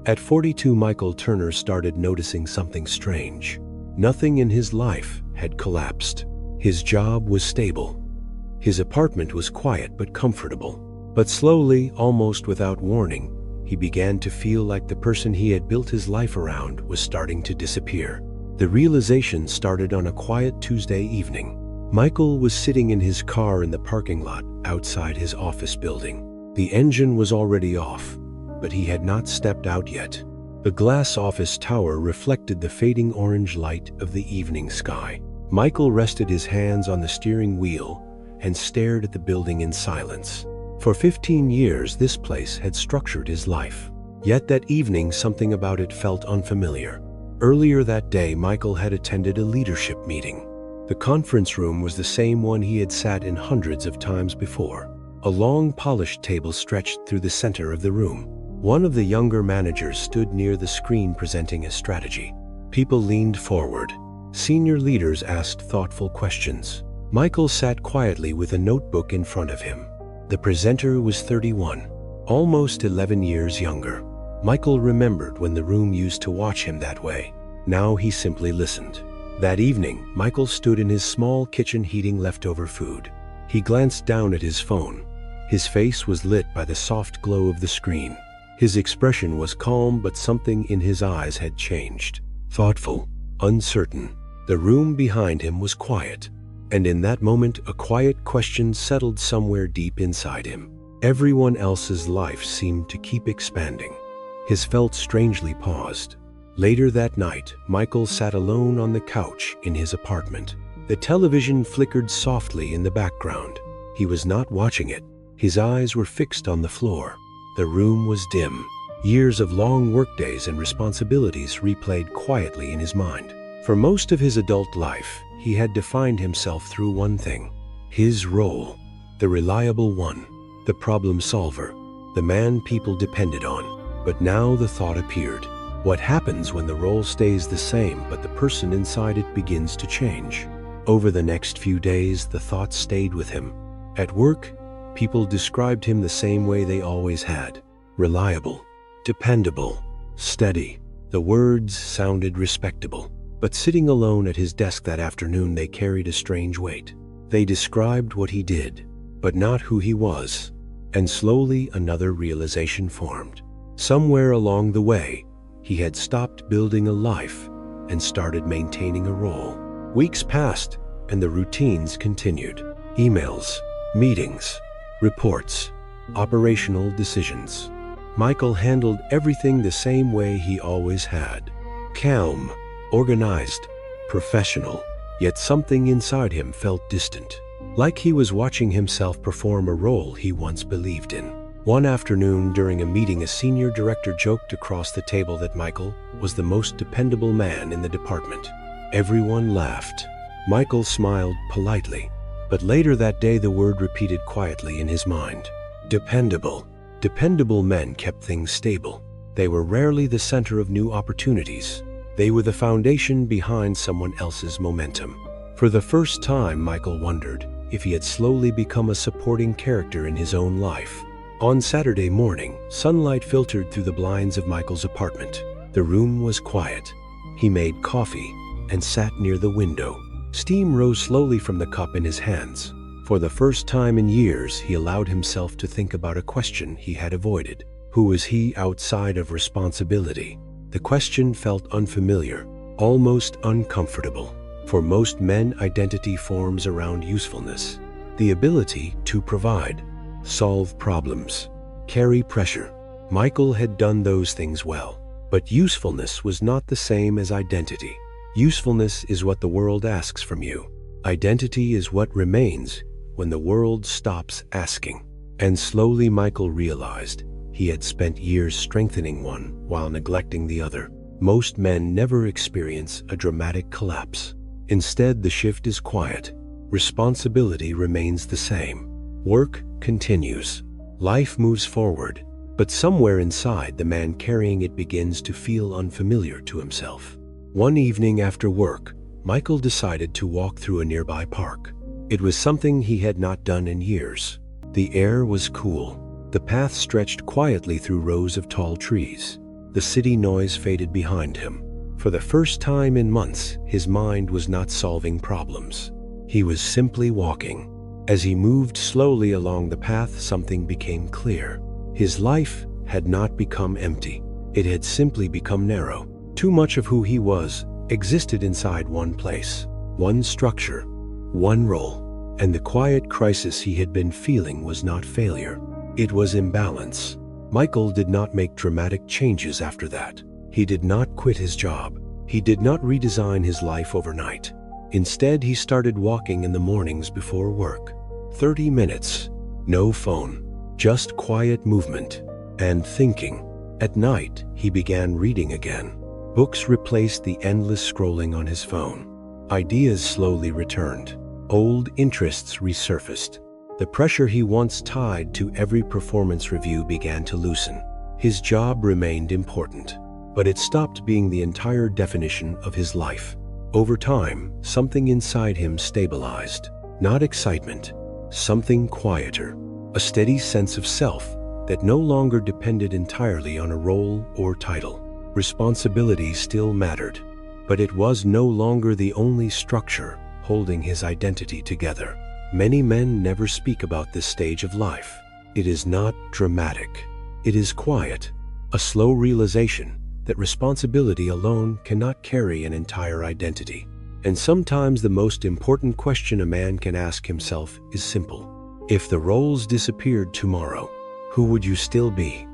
At 42, Michael Turner started noticing something strange. Nothing in his life had collapsed. His job was stable. His apartment was quiet but comfortable. But slowly, almost without warning, he began to feel like the person he had built his life around was starting to disappear. The realization started on a quiet Tuesday evening. Michael was sitting in his car in the parking lot outside his office building. The engine was already off, but he had not stepped out yet. The glass office tower reflected the fading orange light of the evening sky. Michael rested his hands on the steering wheel and stared at the building in silence. For 15 years, this place had structured his life. Yet that evening, something about it felt unfamiliar. Earlier that day, Michael had attended a leadership meeting. The conference room was the same one he had sat in hundreds of times before. A long, polished table stretched through the center of the room. One of the younger managers stood near the screen presenting a strategy. People leaned forward. Senior leaders asked thoughtful questions. Michael sat quietly with a notebook in front of him. The presenter was 31, almost 11 years younger. Michael remembered when the room used to watch him that way. Now he simply listened. That evening, Michael stood in his small kitchen heating leftover food. He glanced down at his phone. His face was lit by the soft glow of the screen. His expression was calm, but something in his eyes had changed. Thoughtful, uncertain. The room behind him was quiet. And in that moment, a quiet question settled somewhere deep inside him. Everyone else's life seemed to keep expanding. His felt strangely paused. Later that night, Michael sat alone on the couch in his apartment. The television flickered softly in the background. He was not watching it. His eyes were fixed on the floor. The room was dim. Years of long workdays and responsibilities replayed quietly in his mind. For most of his adult life, he had defined himself through one thing: his role, the reliable one, the problem solver, the man people depended on. But now the thought appeared. What happens when the role stays the same but the person inside it begins to change? Over the next few days, the thought stayed with him. At work, people described him the same way they always had: reliable, dependable, steady. The words sounded respectable. But sitting alone at his desk that afternoon, they carried a strange weight. They described what he did, but not who he was. And slowly another realization formed. Somewhere along the way, he had stopped building a life and started maintaining a role. Weeks passed, and the routines continued. Emails, meetings, reports, operational decisions. Michael handled everything the same way he always had. Calm, organized, professional, yet something inside him felt distant, like he was watching himself perform a role he once believed in. One afternoon during a meeting, a senior director joked across the table that Michael was the most dependable man in the department. Everyone laughed. Michael smiled politely, but later that day the word repeated quietly in his mind. Dependable. Dependable men kept things stable. They were rarely the center of new opportunities. They were the foundation behind someone else's momentum. For the first time, Michael wondered if he had slowly become a supporting character in his own life. On Saturday morning, sunlight filtered through the blinds of Michael's apartment. The room was quiet. He made coffee and sat near the window. Steam rose slowly from the cup in his hands. For the first time in years, he allowed himself to think about a question he had avoided. Who was he outside of responsibility? The question felt unfamiliar, almost uncomfortable. For most men, identity forms around usefulness. The ability to provide, solve problems, carry pressure. Michael had done those things well. But usefulness was not the same as identity. Usefulness is what the world asks from you. Identity is what remains when the world stops asking. And slowly Michael realized he had spent years strengthening one while neglecting the other. Most men never experience a dramatic collapse. Instead, the shift is quiet. Responsibility remains the same. Work continues. Life moves forward. But somewhere inside, the man carrying it begins to feel unfamiliar to himself. One evening after work, Michael decided to walk through a nearby park. It was something he had not done in years. The air was cool. The path stretched quietly through rows of tall trees. The city noise faded behind him. For the first time in months, his mind was not solving problems. He was simply walking. As he moved slowly along the path, something became clear. His life had not become empty. It had simply become narrow. Too much of who he was existed inside one place, one structure, one role. And the quiet crisis he had been feeling was not failure. It was imbalance. Michael did not make dramatic changes after that. He did not quit his job. He did not redesign his life overnight. Instead, he started walking in the mornings before work. 30 minutes, no phone, just quiet movement and thinking. At night, he began reading again. Books replaced the endless scrolling on his phone. Ideas slowly returned. Old interests resurfaced. The pressure he once tied to every performance review began to loosen. His job remained important, but it stopped being the entire definition of his life. Over time, something inside him stabilized. Not excitement, something quieter. A steady sense of self that no longer depended entirely on a role or title. Responsibility still mattered, but it was no longer the only structure holding his identity together. Many men never speak about this stage of life. It is not dramatic. It is quiet, a slow realization that responsibility alone cannot carry an entire identity. And sometimes the most important question a man can ask himself is simple. If the roles disappeared tomorrow, who would you still be?